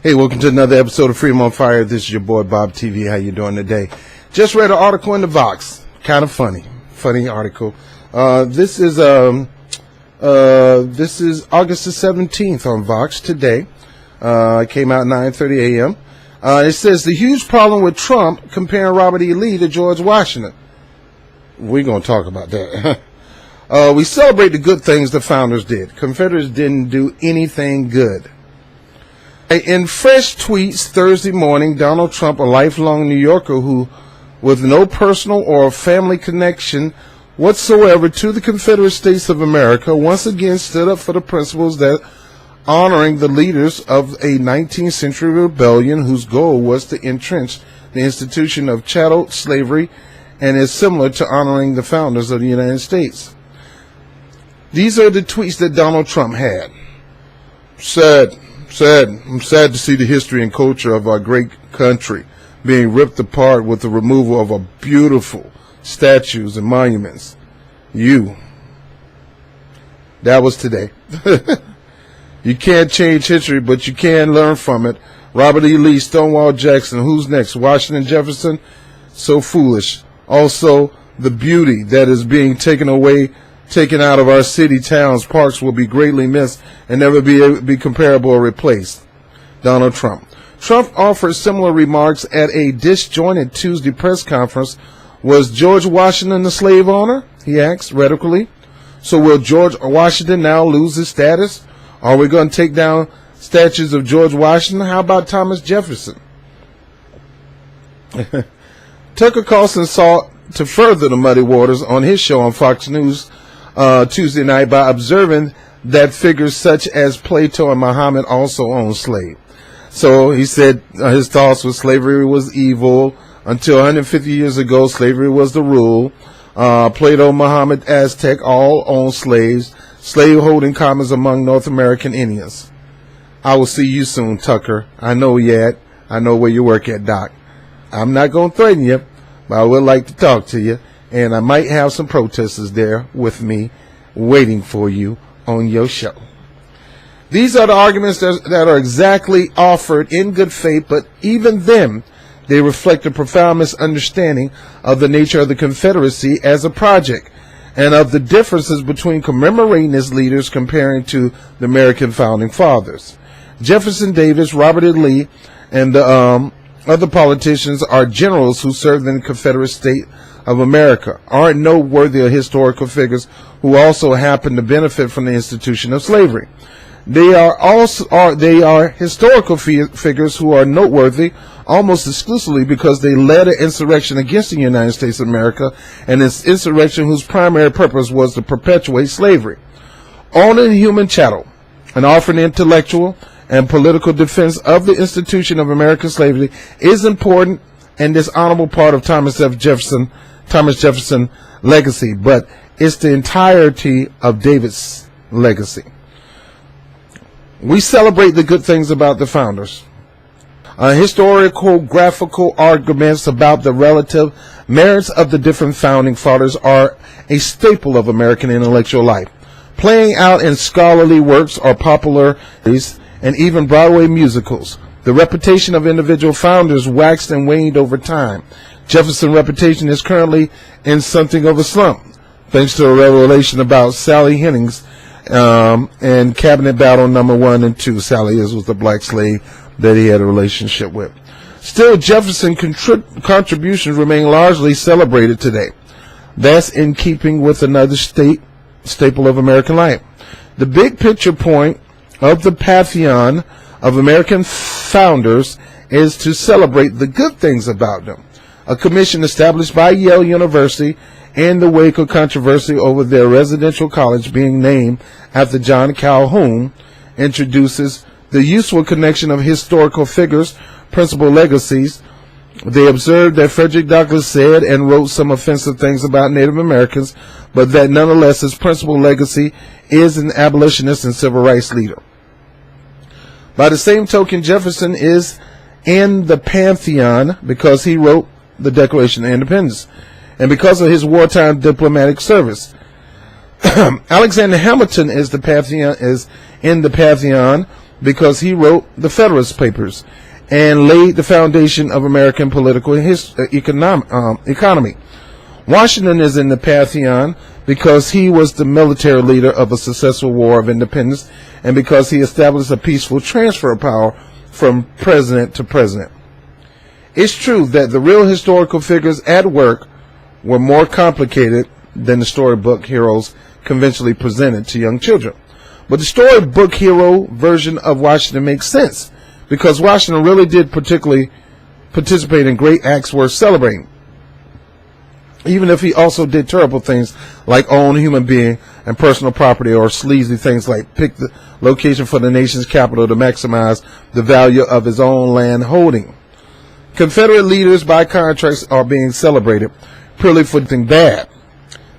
Hey, welcome to another episode of Freedom on Fire. This is your boy Bob TV. How you doing today? Just read an article in the Vox. Kind of funny article. This is August the 17th on Vox today. It came out 9:30 a.m. It says the huge problem with Trump comparing Robert E. Lee to George Washington. We're going to talk about that. We celebrate the good things the founders did. Confederates didn't do anything good. In fresh tweets Thursday morning, Donald Trump, a lifelong New Yorker who, with no personal or family connection whatsoever to the Confederate States of America, once again stood up for the principles that honoring the leaders of a 19th century rebellion whose goal was to entrench the institution of chattel slavery and is similar to honoring the founders of the United States. These are the tweets that Donald Trump had. I'm sad to see the history and culture of our great country being ripped apart with the removal of our beautiful statues and monuments. That was today. You can't change history, but you can learn from it. Robert E. Lee, Stonewall Jackson, who's next? Washington, Jefferson? So foolish. Also, the beauty that is being taken out of our city, towns, parks will be greatly missed and never be comparable or replaced. Donald Trump. Trump offered similar remarks at a disjointed Tuesday press conference. Was George Washington the slave owner? He asked rhetorically. So will George Washington now lose his status? Are we going to take down statues of George Washington? How about Thomas Jefferson? Tucker Carlson sought to further the muddy waters on his show on Fox News Tuesday night by observing that figures such as Plato and Muhammad also owned slaves. So he said his thoughts was slavery was evil. Until 150 years ago, slavery was the rule. Plato, Muhammad, Aztec all owned slaves. Slave-holding commons among North American Indians. I will see you soon, Tucker. I know where you work at, Doc. I'm not going to threaten you, but I would like to talk to you. And I might have some protesters there with me waiting for you on your show. These are the arguments that are exactly offered in good faith, but even then, they reflect a profound misunderstanding of the nature of the Confederacy as a project and of the differences between commemorating its leaders comparing to the American founding fathers. Jefferson Davis, Robert E. Lee, and the other politicians are generals who served in the Confederate State of America, aren't noteworthy historical figures who also happen to benefit from the institution of slavery. They are historical figures who are noteworthy almost exclusively because they led an insurrection against the United States of America, and this insurrection whose primary purpose was to perpetuate slavery. Owning human chattel and offering intellectual and political defense of the institution of American slavery is important and this honorable part of Thomas Jefferson legacy, but it's the entirety of David's legacy. We celebrate the good things about the founders. Historical graphical arguments about the relative merits of the different founding fathers are a staple of American intellectual life, playing out in scholarly works or popular and even Broadway musicals. The reputation of individual founders waxed and waned over time. Jefferson's reputation is currently in something of a slump, thanks to a revelation about Sally Hemings and Cabinet Battle number 1 and 2. Sally was the black slave that he had a relationship with. Still, Jefferson's contributions remain largely celebrated today. That's in keeping with another staple of American life. The big picture point of the pantheon of American founders is to celebrate the good things about them. A commission established by Yale University in the wake of controversy over their residential college being named after John Calhoun introduces the useful connection of historical figures, principal legacies. They observed that Frederick Douglass said and wrote some offensive things about Native Americans, but that nonetheless his principal legacy is an abolitionist and civil rights leader. By the same token, Jefferson is in the pantheon because he wrote the Declaration of Independence and because of his wartime diplomatic service. Alexander Hamilton is in the pantheon because he wrote the Federalist Papers and laid the foundation of American political economy. Washington is in the pantheon because he was the military leader of a successful war of independence and because he established a peaceful transfer of power from president to president. It's true that the real historical figures at work were more complicated than the storybook heroes conventionally presented to young children. But the storybook hero version of Washington makes sense because Washington really did particularly participate in great acts worth celebrating, even if he also did terrible things like own a human being and personal property, or sleazy things like pick the location for the nation's capital to maximize the value of his own land holding. Confederate leaders, by contrast, are being celebrated purely for something bad.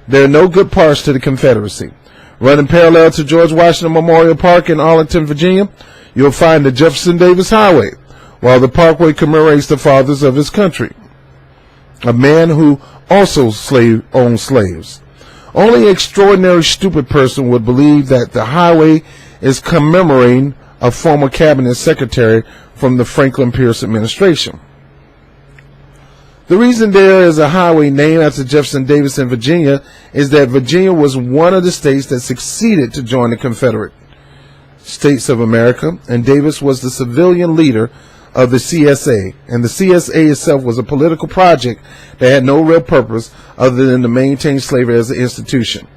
There are no good parts to the Confederacy. Running parallel to George Washington Memorial Park in Arlington, Virginia, you'll find the Jefferson Davis Highway, while the parkway commemorates the fathers of his country, a man who also owned slaves. Only an extraordinary stupid person would believe that the highway is commemorating a former cabinet secretary from the Franklin Pierce administration. The reason there is a highway named after Jefferson Davis in Virginia is that Virginia was one of the states that succeeded to join the Confederate States of America, and Davis was the civilian leader of the CSA, and the CSA itself was a political project that had no real purpose other than to maintain slavery as an institution.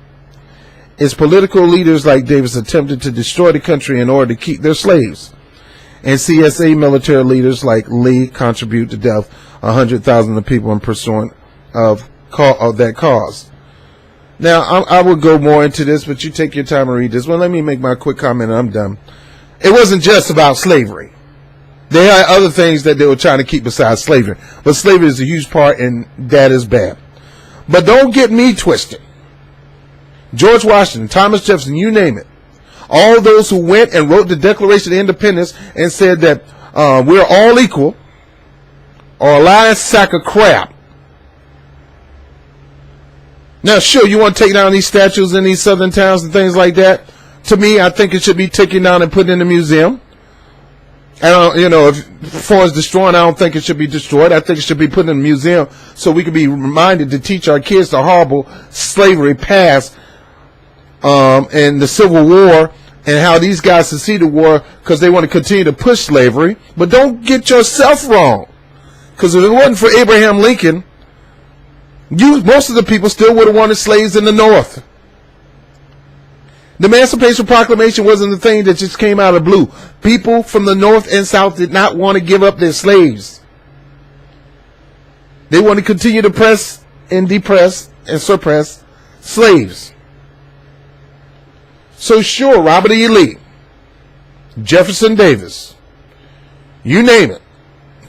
Its political leaders like Davis attempted to destroy the country in order to keep their slaves, and CSA military leaders like Lee contribute to death 100,000 of people in pursuit of that cause. Now, I will go more into this, but you take your time and read this. Well, let me make my quick comment and I'm done. It wasn't just about slavery. They had other things that they were trying to keep besides slavery. But slavery is a huge part, and that is bad. But don't get me twisted. George Washington, Thomas Jefferson, you name it. All those who went and wrote the Declaration of Independence and said that we're all equal are a lying sack of crap. Now, sure, you want to take down these statues in these southern towns and things like that. To me, I think it should be taken down and put in a museum. And, as far as destroying, I don't think it should be destroyed. I think it should be put in a museum so we can be reminded to teach our kids the horrible slavery past and the Civil War and how these guys seceded war because they want to continue to push slavery. But don't get yourself wrong. Because if it wasn't for Abraham Lincoln, most of the people still would have wanted slaves in the North. The Emancipation Proclamation wasn't the thing that just came out of the blue. People from the North and South did not want to give up their slaves. They want to continue to press and depress and suppress slaves. So sure, Robert E. Lee, Jefferson Davis, you name it,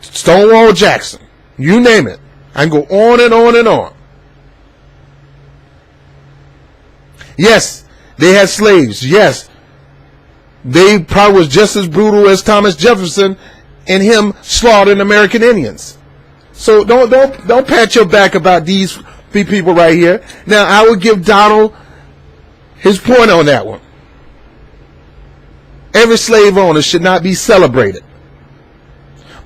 Stonewall Jackson, you name it. I can go on and on and on. Yes, they had slaves. Yes, they probably was just as brutal as Thomas Jefferson and him slaughtering American Indians. So don't pat your back about these people right here. Now, I would give Donald his point on that one. Every slave owner should not be celebrated.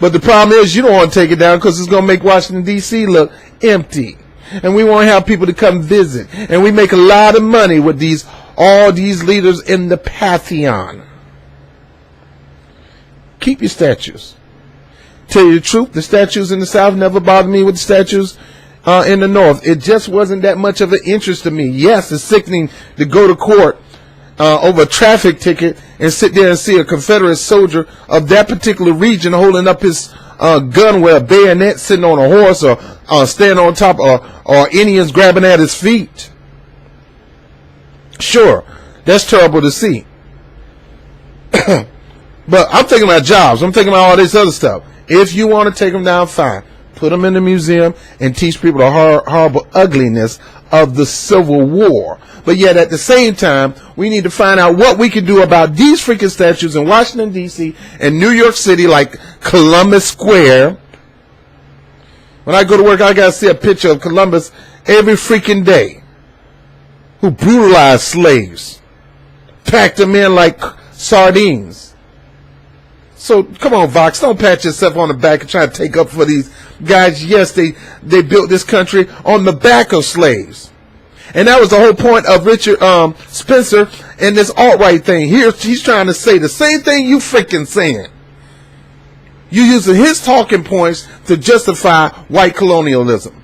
But the problem is you don't want to take it down because it's going to make Washington, D.C. look empty. And we want to have people to come visit. And we make a lot of money with all these leaders in the pantheon. Keep your statues. Tell you the truth, the statues in the South never bothered me with the statues in the North. It just wasn't that much of an interest to me. Yes, it's sickening to go to court over a traffic ticket and sit there and see a Confederate soldier of that particular region holding up his gun with a bayonet, sitting on a horse or standing on top, or Indians grabbing at his feet. Sure, that's terrible to see. But I'm thinking about jobs. I'm thinking about all this other stuff. If you want to take them down, fine. Put them in the museum and teach people the horrible ugliness of the Civil War. But yet at the same time, we need to find out what we can do about these freaking statues in Washington, D.C. and New York City, like Columbus Square. When I go to work, I got to see a picture of Columbus every freaking day, who brutalized slaves, packed them in like sardines, So come on, Vox, don't pat yourself on the back and try to take up for these guys. Yes, they built this country on the back of slaves. And that was the whole point of Richard Spencer and this alt-right thing. Here he's trying to say the same thing you freaking saying. You using his talking points to justify white colonialism.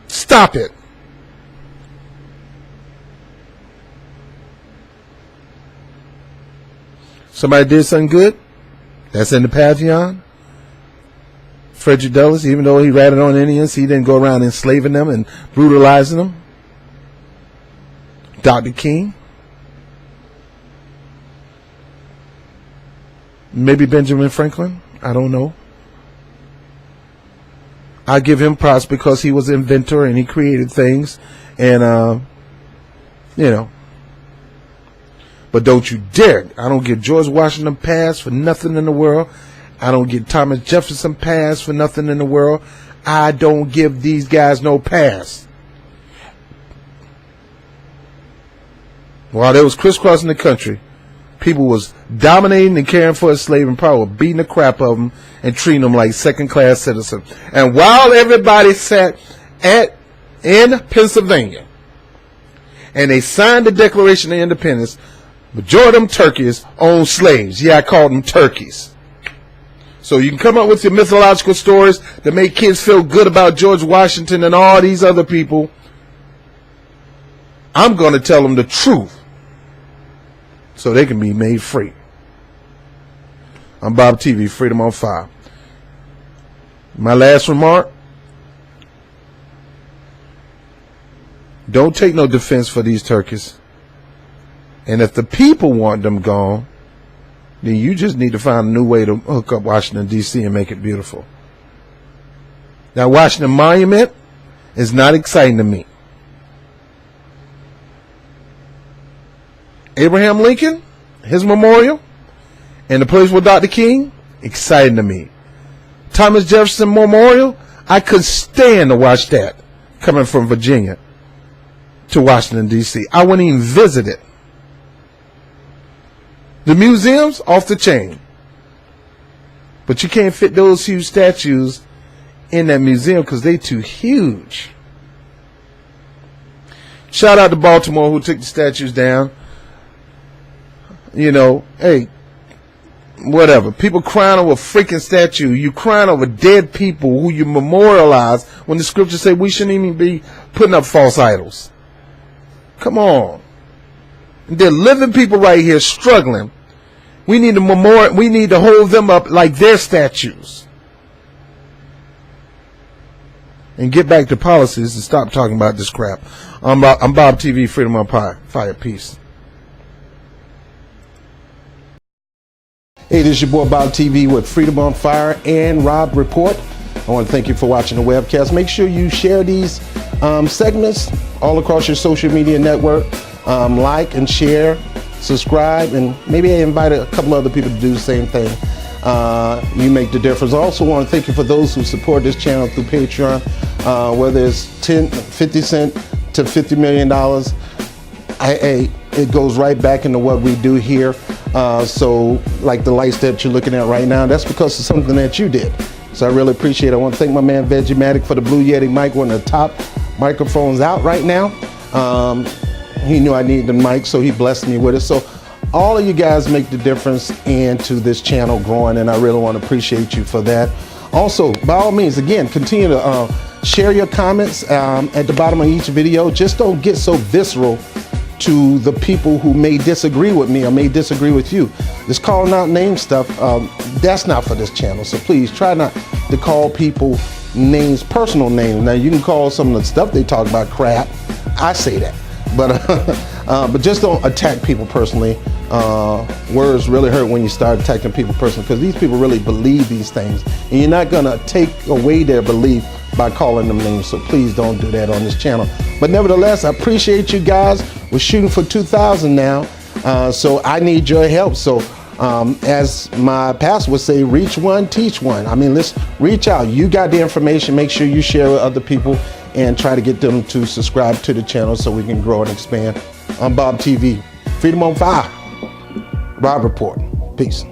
Stop it. Somebody did something good. That's in the Pantheon. Frederick Douglass, even though he ratted on Indians, he didn't go around enslaving them and brutalizing them. Dr. King. Maybe Benjamin Franklin. I don't know. I give him props because he was an inventor and he created things. And, you know. But don't you dare. I don't give George Washington pass for nothing in the world. I don't give Thomas Jefferson pass for nothing in the world. I don't give these guys no pass. While they was crisscrossing the country, people was dominating and caring for a slave and probably beating the crap of them and treating them like second-class citizens. And while everybody sat in Pennsylvania and they signed the Declaration of Independence, majority of them turkeys owned slaves. Yeah, I called them turkeys. So you can come up with your mythological stories that make kids feel good about George Washington and all these other people. I'm going to tell them the truth so they can be made free. I'm Bob TV, Freedom on Fire. My last remark, don't take no defense for these turkeys. And if the people want them gone, then you just need to find a new way to hook up Washington, D.C. and make it beautiful. Now, Washington Monument is not exciting to me. Abraham Lincoln, his memorial, and the place with Dr. King, exciting to me. Thomas Jefferson Memorial, I could stand to watch that coming from Virginia to Washington, D.C. I wouldn't even visit it. The museums, off the chain. But you can't fit those huge statues in that museum because they too huge. Shout out to Baltimore who took the statues down. You know, hey, whatever. People crying over a freaking statue. You crying over dead people who you memorialize when the scriptures say we shouldn't even be putting up false idols. Come on. They're living people right here struggling. We need to hold them up like their statues. And get back to policies and stop talking about this crap. I'm Bob TV, Freedom on Fire. Peace. Hey, this is your boy Bob TV with Freedom on Fire and Rob Report. I want to thank you for watching the webcast. Make sure you share these segments all across your social media network. Like and share, subscribe, and maybe invite a couple other people to do the same thing. You make the difference. I also want to thank you for those who support this channel through Patreon, whether it's 50 cents to $50 million. It goes right back into what we do here. So like the lights that you're looking at right now, that's because of something that you did. So I really appreciate it. I want to thank my man Vegimatic for the Blue Yeti mic, one of the top microphones out right now. He knew I needed the mic, so he blessed me with it. So all of you guys make the difference into this channel growing, and I really want to appreciate you for that. Also, by all means, again, continue to share your comments at the bottom of each video. Just don't get so visceral to the people who may disagree with me or may disagree with you. This calling out name stuff, that's not for this channel. So please try not to call people names, personal names. Now you can call some of the stuff they talk about crap. I say that. But just don't attack people personally. Words really hurt when you start attacking people personally, because these people really believe these things, and you're not gonna take away their belief by calling them names. So please don't do that on this channel. But nevertheless, I appreciate you guys. We're shooting for 2,000 now, so I need your help. So as my pastor would say, reach one, teach one. I mean, let's reach out. You got the information. Make sure you share with other people and try to get them to subscribe to the channel so we can grow and expand. I'm Bob TV, Freedom on Fire, Rob Report. Peace.